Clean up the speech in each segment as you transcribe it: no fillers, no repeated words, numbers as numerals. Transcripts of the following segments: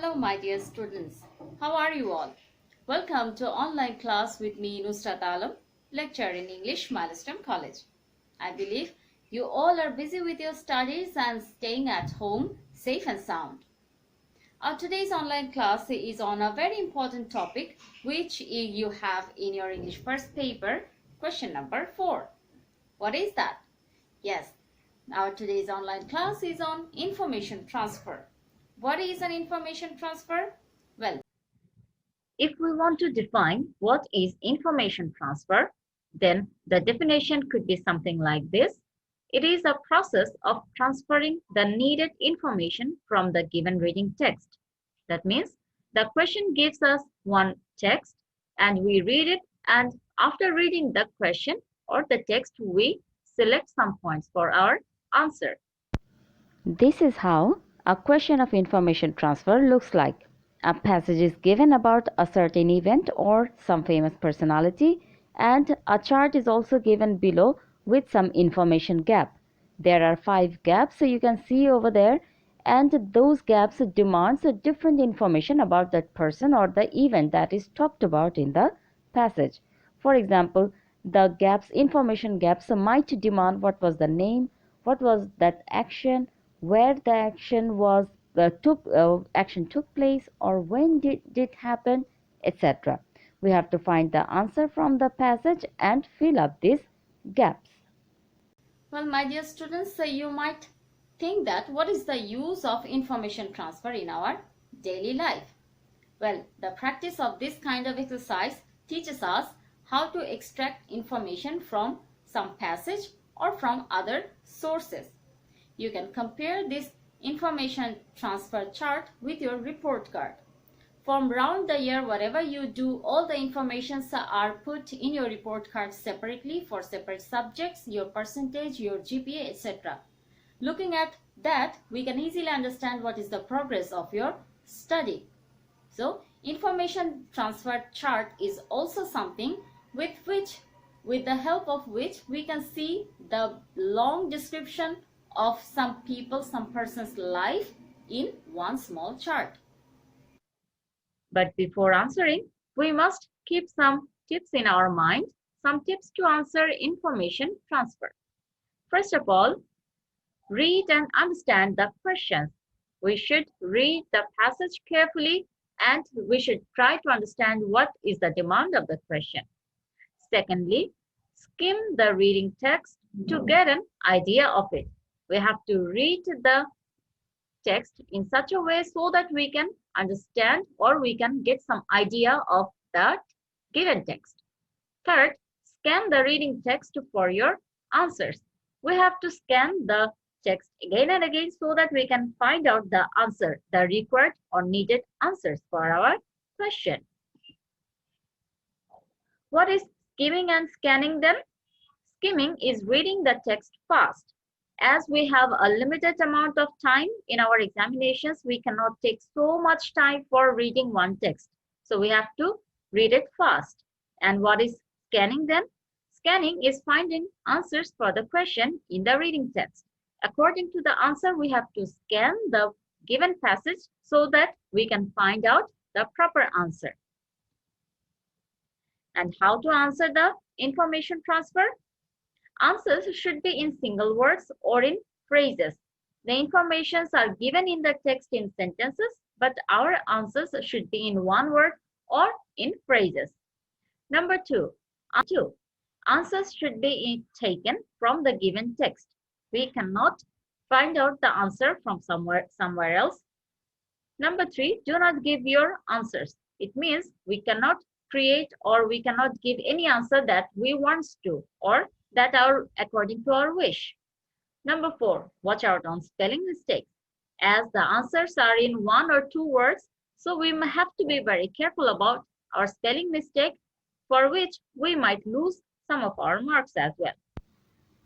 Hello my dear students, how are you all? Welcome to online class with me Nusrat Alam, lecturer in English, Milestone College. I believe you all are busy with your studies and staying at home safe and sound. Our today's online class is on a very important topic which you have in your English first paper, question number 4. What is that? Yes, our today's online class is on information transfer. What is an information transfer? Well, if we want to define what is information transfer, then the definition could be something like this. It is a process of transferring the needed information from the given reading text. That means the question gives us one text and we read it, and after reading the question or the text, we select some points for our answer. This is how a question of information transfer looks like. A passage is given about a certain event or some famous personality, and a chart is also given below with some information gap. There are 5 gaps, so you can see over there, and those gaps demands different information about that person or the event that is talked about in the passage. For example, the information gaps might demand what was the name, what was that action, where the action took place, or when did it happen, etc. We have to find the answer from the passage and fill up these gaps. well, my dear students, you might think that what is the use of information transfer in our daily life? Well, the practice of this kind of exercise teaches us how to extract information from some passage or from other sources. You can compare this information transfer chart with your report card. From round the year, whatever you do, all the informations are put in your report card separately for separate subjects, your percentage, your GPA, etc. Looking at that, we can easily understand what is the progress of your study. So, information transfer chart is also something with the help of which we can see the long description of some people, some person's life in one small chart. But before answering, we must keep some tips in our mind, some tips to answer information transfer. First of all, read and understand the questions. We should read the passage carefully and we should try to understand what is the demand of the question. Secondly, skim the reading text to get an idea of it. We have to read the text in such a way so that we can understand or we can get some idea of that given text. Third, scan the reading text for your answers. We have to scan the text again and again so that we can find out the answer, the required or needed answers for our question. What is skimming and scanning then? Skimming is reading the text fast. As we have a limited amount of time in our examinations, we cannot take so much time for reading one text. So we have to read it fast. And what is scanning then? Scanning is finding answers for the question in the reading text. According to the answer, we have to scan the given passage so that we can find out the proper answer. And how to answer the information transfer? Answers should be in single words or in phrases. The informations are given in the text in sentences, but our answers should be in one word or in phrases. Number 2. Answers should be taken from the given text. We cannot find out the answer from somewhere else. Number 3. Do not give your answers. It means we cannot create or we cannot give any answer that we want to or that are according to our wish. Number 4, watch out on spelling mistakes. As the answers are in 1 or 2 words, so we have to be very careful about our spelling mistake, for which we might lose some of our marks as well.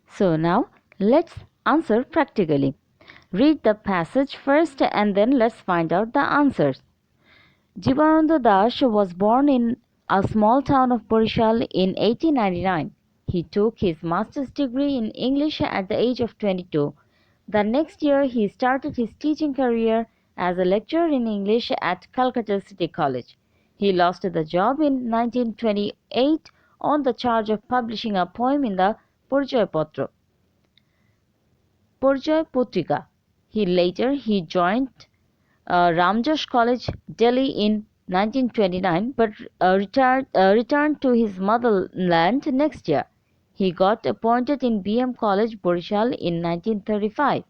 So now let's answer practically. Read the passage first and then let's find out the answers. Jivananda Das was born in a small town of Borishal in 1899. He took his master's degree in English at the age of 22. The next year, he started his teaching career as a lecturer in English at Calcutta City College. He lost the job in 1928 on the charge of publishing a poem in the Porichoy Potrika. He joined Ramjas College, Delhi in 1929, but returned to his motherland next year. He got appointed in BM College, Borishal in 1935.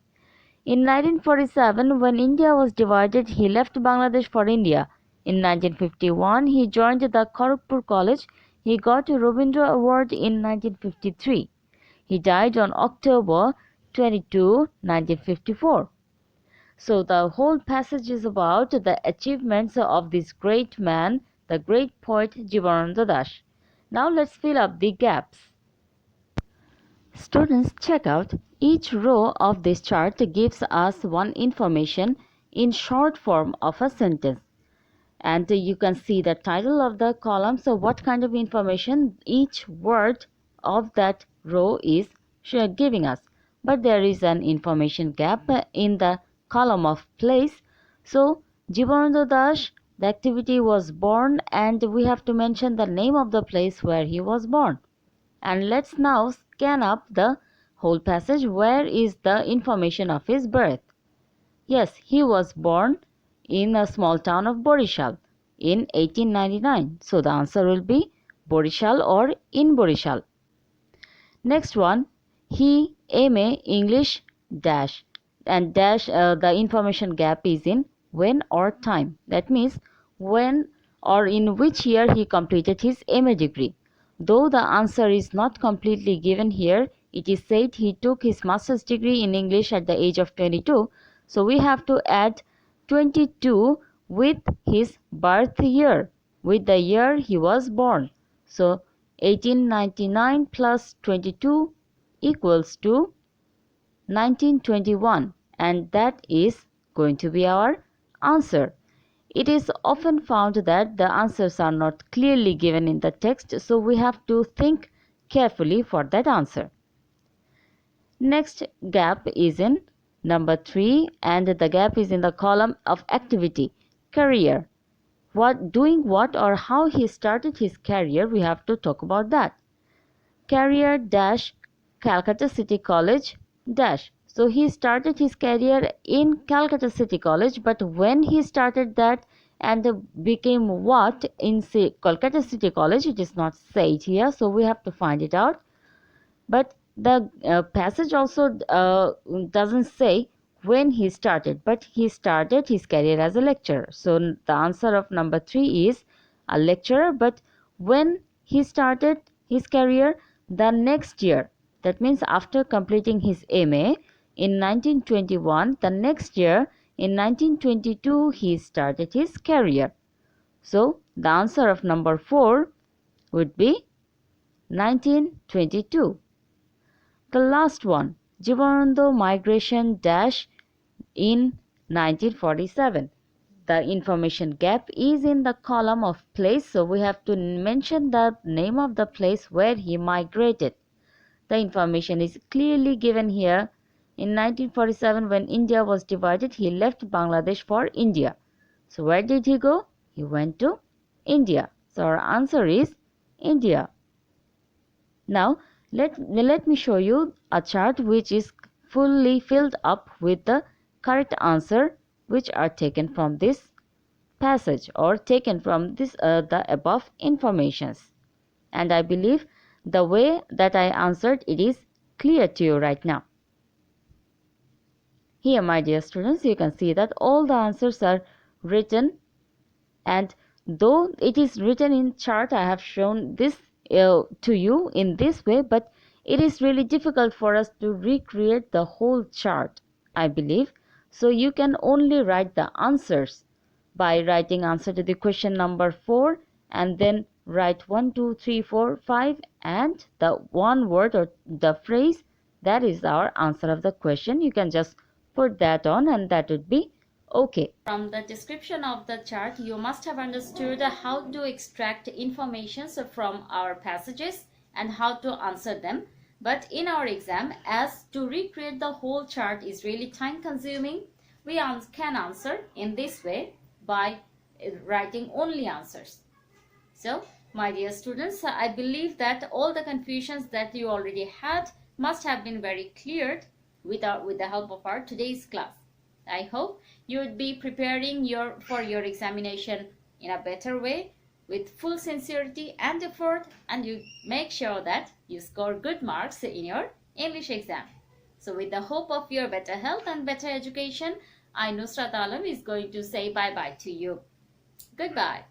In 1947, when India was divided, he left Bangladesh for India. In 1951, he joined the Kharagpur College. He got a Rabindra Award in 1953. He died on October 22, 1954. So the whole passage is about the achievements of this great man, the great poet Jivananda Das. Now let's fill up the gaps. Students, check out each row of this chart gives us one information in short form of a sentence. And you can see the title of the column. So what kind of information each word of that row is giving us. But there is an information gap in the column of place. So Jivananda Das, the activity was born, and we have to mention the name of the place where he was born. And let's now scan up the whole passage. Where is the information of his birth? Yes, he was born in a small town of Borishal in 1899. So the answer will be Borishal or in Borishal. Next one, he MA English dash, and dash the information gap is in when or time. That means when or in which year he completed his MA degree. Though the answer is not completely given here, it is said he took his master's degree in English at the age of 22. So we have to add 22 with his birth year, with the year he was born. So 1899 plus 22 equals to 1921, and that is going to be our answer. It is often found that the answers are not clearly given in the text, so we have to think carefully for that answer. Next gap is in number 3, and the gap is in the column of activity, career. Doing what or how he started his career, we have to talk about that. Career dash Calcutta City College dash. So he started his career in Calcutta City College, but when he started that and became what in Calcutta City College, it is not said here, so we have to find it out. But the passage also doesn't say when he started, but he started his career as a lecturer. So the answer of number 3 is a lecturer, but when he started his career, the next year, that means after completing his MA in 1921, the next year in 1922 he started his career. So the answer of number 4 would be 1922. The last one, Jivananda migration dash in 1947. The information gap is in the column of place, so we have to mention the name of the place where he migrated. The information is clearly given here. In 1947, when India was divided, he left Bangladesh for India. So where did he go? He went to India. So our answer is India. Now let me show you a chart which is fully filled up with the correct answer which are taken from this passage or taken from this the above informations. And I believe the way that I answered it is clear to you right now. Here, my dear students, you can see that all the answers are written, and though it is written in chart, I have shown this to you in this way, but it is really difficult for us to recreate the whole chart, I believe. So you can only write the answers by writing answer to the question number 4 and then write 1, 2, 3, 4, 5 and the one word or the phrase that is our answer of the question. You can just put that on and that would be okay. From the description of the chart, you must have understood how to extract information from our passages and how to answer them. But in our exam, as to recreate the whole chart is really time consuming, we can answer in this way by writing only answers. So, my dear students, I believe that all the confusions that you already had must have been very cleared with the help of our today's class. I hope you would be preparing for your examination in a better way with full sincerity and effort, and you make sure that you score good marks in your English exam. So with the hope of your better health and better education, I, Nusrat Alam, is going to say bye-bye to you. Goodbye.